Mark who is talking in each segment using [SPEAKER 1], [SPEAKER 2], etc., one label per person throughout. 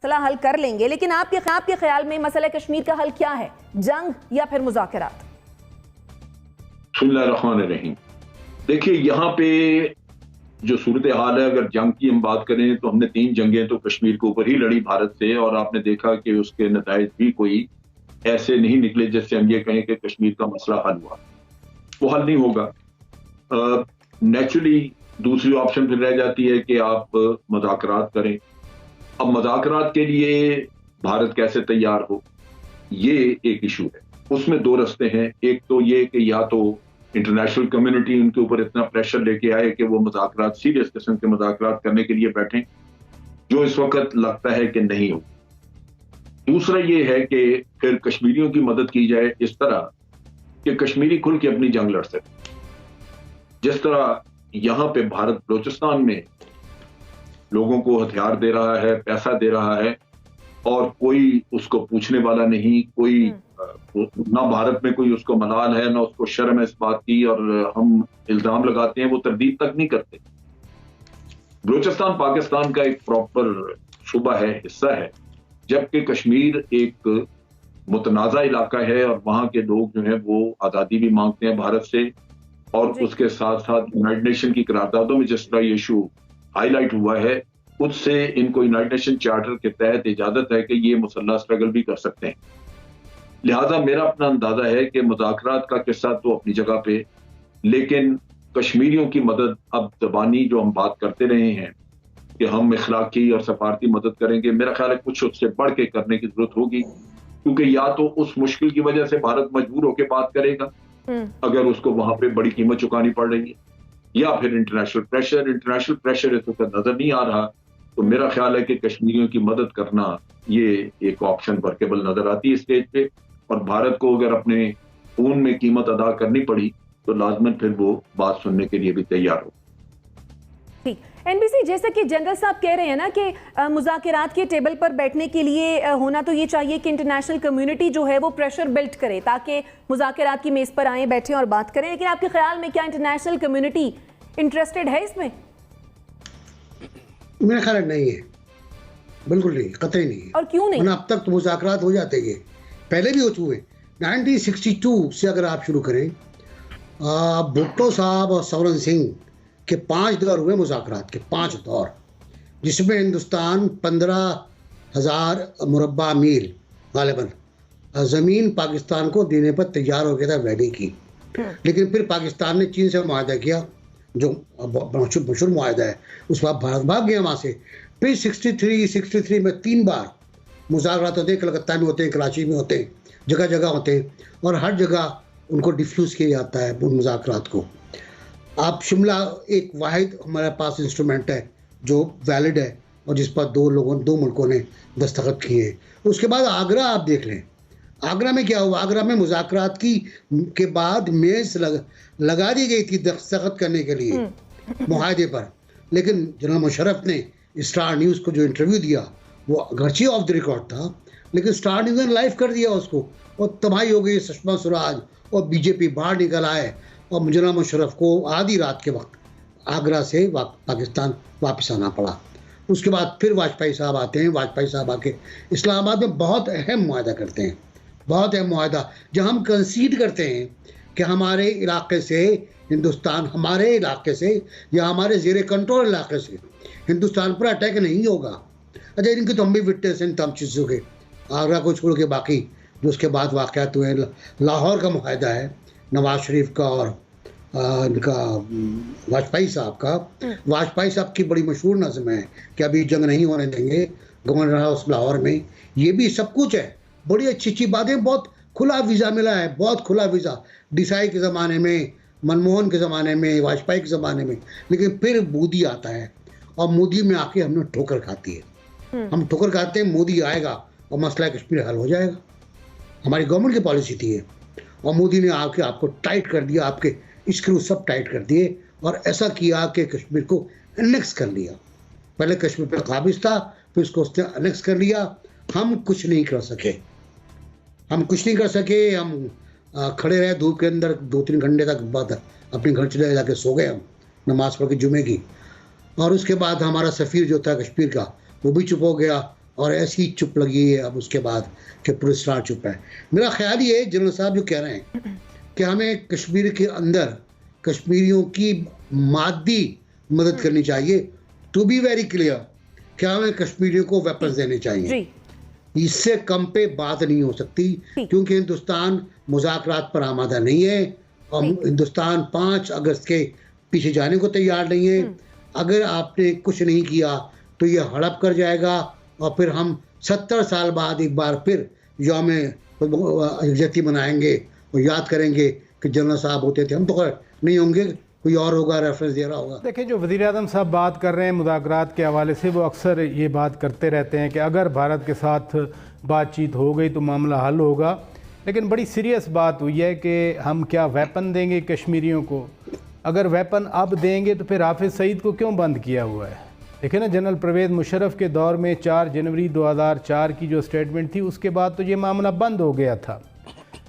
[SPEAKER 1] मसला हल कर लेंगे, लेकिन आपके ख्याल में मसला कश्मीर का हल क्या है, जंग या फिर मुज़ाकरात?
[SPEAKER 2] बिस्मिल्लाहिर्रहमानिर्रहीम। देखिए, यहाँ पे जो सूरत हाल है, अगर जंग की हम बात करें तो हमने 3 जंगें तो कश्मीर के ऊपर ही लड़ी भारत से, और आपने देखा कि उसके नताइज भी कोई ऐसे नहीं निकले जिससे हम ये कहें कि कश्मीर का मसला हल हुआ। वो हल नहीं होगा। नेचुरली दूसरी ऑप्शन फिर रह जाती है कि आप मुज़ाकरात करें। अब मुज़ाकरात के लिए भारत कैसे तैयार हो, ये एक इशू है। उसमें 2 रास्ते हैं। एक तो ये कि या तो इंटरनेशनल कम्युनिटी उनके ऊपर इतना प्रेशर लेके आए कि वो मुज़ाकरात, सीरियस किस्म के मुज़ाकरात करने के लिए बैठें, जो इस वक्त लगता है कि नहीं हो। दूसरा ये है कि फिर कश्मीरियों की मदद की जाए इस तरह कि कश्मीरी खुल के अपनी जंग लड़ सके। जिस तरह यहाँ पे भारत बलोचिस्तान में लोगों को हथियार दे रहा है, पैसा दे रहा है, और कोई उसको पूछने वाला नहीं, कोई ना भारत में कोई उसको मलाल है, ना उसको शर्म है इस बात की, और हम इल्जाम लगाते हैं, वो तरदीद तक नहीं करते। बलोचिस्तान पाकिस्तान का एक प्रॉपर सूबा है, हिस्सा है, जबकि कश्मीर एक मुतनाज़ा इलाका है और वहां के लोग जो हैं वो आज़ादी भी मांगते हैं भारत से, और उसके साथ साथ यूनाइटेड नेशन की करारदादों में जिस तरह ये इशू हाईलाइट हुआ है, उससे इनको यूनाइटेड नेशन चार्टर के तहत इजाजत है कि ये मुसल्लह स्ट्रगल भी कर सकते हैं। लिहाजा मेरा अपना अंदाजा है कि मुज़ाकरात का किस्सा तो अपनी जगह पे, लेकिन कश्मीरियों की मदद, अब ज़बानी जो हम बात करते रहे हैं कि हम इखलाकी और सफारती मदद करेंगे, मेरा ख्याल है कुछ उससे बढ़ के करने की जरूरत होगी, क्योंकि या तो उस मुश्किल की वजह से भारत मजबूर होकर बात करेगा अगर उसको वहां पे बड़ी कीमत चुकानी पड़ रही है, या फिर इंटरनेशनल प्रेशर इस वक्त नजर नहीं आ रहा। तो मेरा ख्याल है कि कश्मीरियों की मदद करना ये एक ऑप्शन वर्केबल नजर आती है स्टेज पे, और भारत को अगर अपने खून में कीमत अदा करनी पड़ी तो लाजमन फिर वो बात सुनने के लिए भी तैयार हो।
[SPEAKER 1] ठीक, एनबीसी, जैसा कि जनरल साहब कह रहे हैं ना कि मुज़ाकरात के टेबल पर बैठने के लिए होना तो ये चाहिए कि इंटरनेशनल कम्युनिटी जो है वो प्रेशर बिल्ड करे ताकि मुज़ाकरात की मेज़ पर आए, बैठें और बात करें, लेकिन आपके ख्याल में क्या इंटरनेशनल कम्युनिटी इंटरेस्टेड है इसमें?
[SPEAKER 3] मेरा ख्याल नहीं है, बिल्कुल नहीं, कतई नहीं है।
[SPEAKER 1] और क्यों नहीं?
[SPEAKER 3] अब तक तो मुज़ाकरात हो जाते हैं, पहले भी हो चुके। 1962 से अगर आप शुरू करें, भुट्टो साहब और सवरन सिंह के 5 दौर हुए मुज़ाकरात के, 5 दौर, जिसमें हिंदुस्तान 15,000 मुरब्बा मील गालिबन ज़मीन पाकिस्तान को देने पर तैयार हो गया था, वैली की। लेकिन फिर पाकिस्तान ने चीन से मुआहदा किया, जो मशहूर मुआहदा है, उस वक्त भारत भाग गया वहाँ से। फिर 63 में 3 बार मुज़ाकरात होते हैं, कलकत्ता में होते हैं, कराची में होते हैं, जगह जगह होते हैं, और हर जगह उनको डिफ्यूज़ किया जाता है उन मुज़ाकरात को। आप शिमला एक वाहिद हमारे पास इंस्ट्रूमेंट है जो वैलिड है और जिस पर 2 मुल्कों ने दस्तखत किए हैं। उसके बाद आगरा आप देख लें, आगरा में क्या हुआ? आगरा में मुज़ाकरात के बाद मेज़ लगा दी गई थी दस्तखत करने के लिए मुआहदे पर, लेकिन जनरल मुशर्रफ ने स्टार न्यूज़ को जो इंटरव्यू दिया, वो अगरचे ऑफ द रिकॉर्ड था, लेकिन स्टार न्यूज़ ने लाइव कर दिया उसको, और तबाही हो गई। सुषमा स्वराज और बीजेपी बाहर निकल आए और जनरल मुशर्रफ को आधी रात के वक्त आगरा से पाकिस्तान वापस आना पड़ा। उसके बाद फिर वाजपेयी साहब आते हैं। वाजपेयी साहब आके इस्लामाबाद में बहुत अहम मुआहदा करते हैं, बहुत अहम मुआहदा, जहाँ हम कंसीड करते हैं कि हमारे इलाके से हिंदुस्तान, हमारे इलाके से या हमारे ज़ेर कंट्रोल इलाके से हिंदुस्तान पर अटैक नहीं होगा। अच्छा, इनकी तो हम भी विटनेस हैं तमाम चीज़ों के, आगरा को छोड़ के बाकी जो उसके बाद वाक़यात हुए। लाहौर का मुआहदा है नवाज शरीफ का और इनका वाजपेयी साहब का। वाजपेयी साहब की बड़ी मशहूर नज़म है कि अभी जंग नहीं होने देंगे, गवर्नर हाउस लाहौर में। ये भी सब कुछ है, बड़ी अच्छी अच्छी बातें, बहुत खुला वीज़ा मिला है, बहुत खुला वीज़ा देसाई के ज़माने में, मनमोहन के ज़माने में, वाजपेयी के ज़माने में। लेकिन फिर मोदी आता है और मोदी में आके हमने ठोकर खाती है। हम ठोकर खाते हैं, मोदी आएगा और मसला कश्मीर हल हो जाएगा। हमारी गवर्नमेंट की पॉलिसी थी ये, और मोदी ने आके आपको टाइट कर दिया, आपके स्क्रू सब टाइट कर दिए, और ऐसा किया कि कश्मीर को एनेक्स कर लिया। पहले कश्मीर पर काबिज था, फिर उसको उसने एनेक्स कर लिया। हम कुछ नहीं कर सके, हम खड़े रहे धूप के अंदर 2-3 घंटे तक, बाद अपने घर चले जाके सो गए हम, नमाज पढ़ के जुमे की। और उसके बाद हमारा सफ़ीर जो था कश्मीर का, वो भी चुप हो गया, और ऐसी चुप लगी है अब उसके बाद कि पुरस्कार चुप है। मेरा ख्याल ये है जनरल साहब जो कह रहे हैं कि हमें कश्मीर के अंदर कश्मीरियों की मादी मदद करनी चाहिए। टू बी वेरी क्लियर, क्या हमें कश्मीरियों को वेपन्स देने चाहिए, इससे कम पे बात नहीं हो सकती, क्योंकि हिंदुस्तान मुज़ाकरात पर आमादा नहीं है और हिंदुस्तान 5 अगस्त के पीछे जाने को तैयार नहीं है। अगर आपने कुछ नहीं किया तो ये हड़प कर जाएगा और फिर हम 70 साल बाद एक बार फिर यौम यकजहती मनाएंगे और याद करेंगे कि जनरल साहब होते थे। हम तो नहीं होंगे, कोई और होगा, रेफरेंस दे रहा होगा।
[SPEAKER 4] देखिए, जो वज़ीर आज़म साहब बात कर रहे हैं मुज़ाकरात के हवाले से, वो अक्सर ये बात करते रहते हैं कि अगर भारत के साथ बातचीत हो गई तो मामला हल होगा। लेकिन बड़ी सीरियस बात हुई है कि हम क्या वेपन देंगे कश्मीरियों को? अगर वेपन अब देंगे तो फिर हाफिज़ सईद को क्यों बंद किया हुआ है? देखिए ना, जनरल परवेज़ मुशर्रफ के दौर में 4 जनवरी 2004 की जो स्टेटमेंट थी, उसके बाद तो ये मामला बंद हो गया था।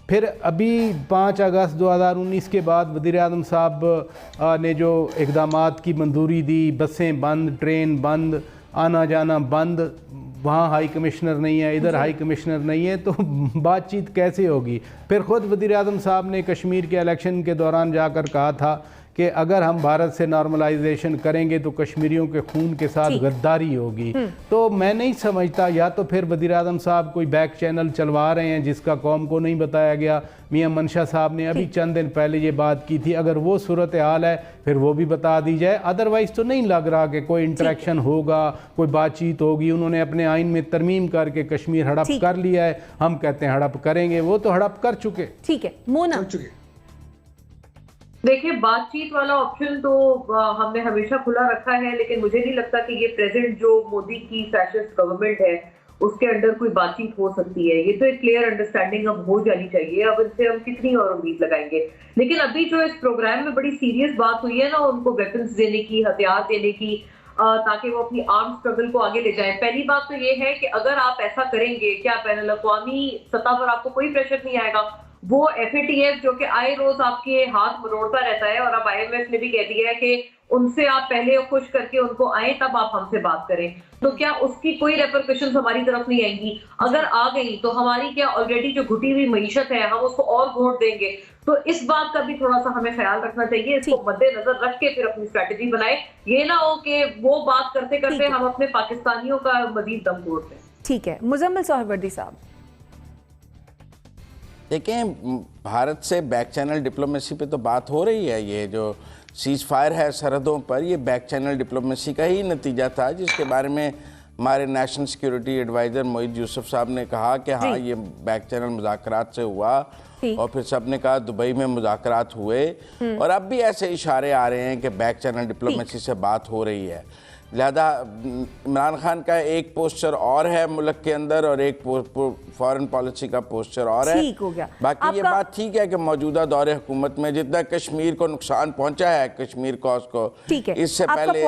[SPEAKER 4] फिर अभी 5 अगस्त 2019 के बाद वज़ीर आज़म साहब ने जो इक़दामात की मंजूरी दी, बसें बंद, ट्रेन बंद, आना जाना बंद, वहाँ हाई कमिश्नर नहीं है, इधर हाई कमिश्नर नहीं है, तो बातचीत कैसे होगी? फिर ख़ुद वज़ीर आज़म साहब ने कश्मीर के इलेक्शन के दौरान जाकर कहा था कि अगर हम भारत से नॉर्मलाइजेशन करेंगे तो कश्मीरियों के खून के साथ गद्दारी होगी। तो मैं नहीं समझता, या तो फिर वज़ीर आज़म साहब कोई बैक चैनल चलवा रहे हैं जिसका कौम को नहीं बताया गया। मियां मंशा साहब ने अभी चंद दिन पहले ये बात की थी, अगर वो सूरत हाल है फिर वो भी बता दी जाए। अदरवाइज़ तो नहीं लग रहा कि कोई इंटरेक्शन होगा, कोई बातचीत होगी। उन्होंने अपने आइन में तरमीम करके कश्मीर हड़प कर लिया है, हम कहते हैं हड़प करेंगे, वो तो हड़प कर चुके।
[SPEAKER 1] ठीक है मोना,
[SPEAKER 5] देखिए, बातचीत वाला ऑप्शन तो हमने हमेशा खुला रखा है, लेकिन मुझे नहीं लगता कि ये प्रेजेंट जो मोदी की फैसिस्ट गवर्नमेंट है उसके अंदर कोई बातचीत हो सकती है। ये तो एक क्लियर अंडरस्टैंडिंग अब हो जानी चाहिए। अब इनसे हम कितनी और उम्मीद लगाएंगे? लेकिन अभी जो इस प्रोग्राम में बड़ी सीरियस बात हुई है ना, उनको वेपन्स देने की, हथियार देने की, ताकि वो अपनी आर्म स्ट्रगल को आगे ले जाएं। पहली बात तो ये है कि अगर आप ऐसा करेंगे, क्या बैनुल अक़वामी सतह पर आपको कोई प्रेशर नहीं आएगा? वो FATF जो कि आए रोज आपके हाथ मरोड़ता रहता है, और अब IMF ने भी कह दिया है कि उनसे आप पहले खुश करके उनको आए तब आप हमसे बात करें, तो क्या उसकी कोई रेपरकशंस हमारी तरफ नहीं आएंगी? अगर आ गई तो हमारी क्या ऑलरेडी जो घुटी हुई मईशत है हम उसको और घोट देंगे? तो इस बात का भी थोड़ा सा हमें ख्याल रखना चाहिए। इसको मद्देनजर रख के फिर अपनी स्ट्रेटेजी बनाए। ये ना हो कि वो बात करते करते हम अपने पाकिस्तानियों का मजीद दम तोड़ दें।
[SPEAKER 1] ठीक है, मुजम्मिल सोहरावर्दी साहब।
[SPEAKER 6] देखें, भारत से बैक चैनल डिप्लोमेसी पे तो बात हो रही है। ये जो सीज़ फायर है सरहदों पर, ये बैक चैनल डिप्लोमेसी का ही नतीजा था, जिसके बारे में हमारे नेशनल सिक्योरिटी एडवाइज़र मोहित यूसुफ साहब ने कहा कि हाँ, ये बैक चैनल मुज़ाकरात से हुआ, और फिर सब ने कहा दुबई में मुज़ाकरात हुए, और अब भी ऐसे इशारे आ रहे हैं कि बैक चैनल डिप्लोमेसी से बात हो रही है। लिहाजा इमरान खान का एक पोस्चर और है मुल्क के अंदर, और एक फॉरेन पॉलिसी का पोस्चर और है।
[SPEAKER 1] ठीक हो गया।
[SPEAKER 6] बाकी ये बात ठीक है कि मौजूदा दौरे हुकूमत में जितना कश्मीर को नुकसान पहुंचा है, कश्मीर कॉज को, इससे पहले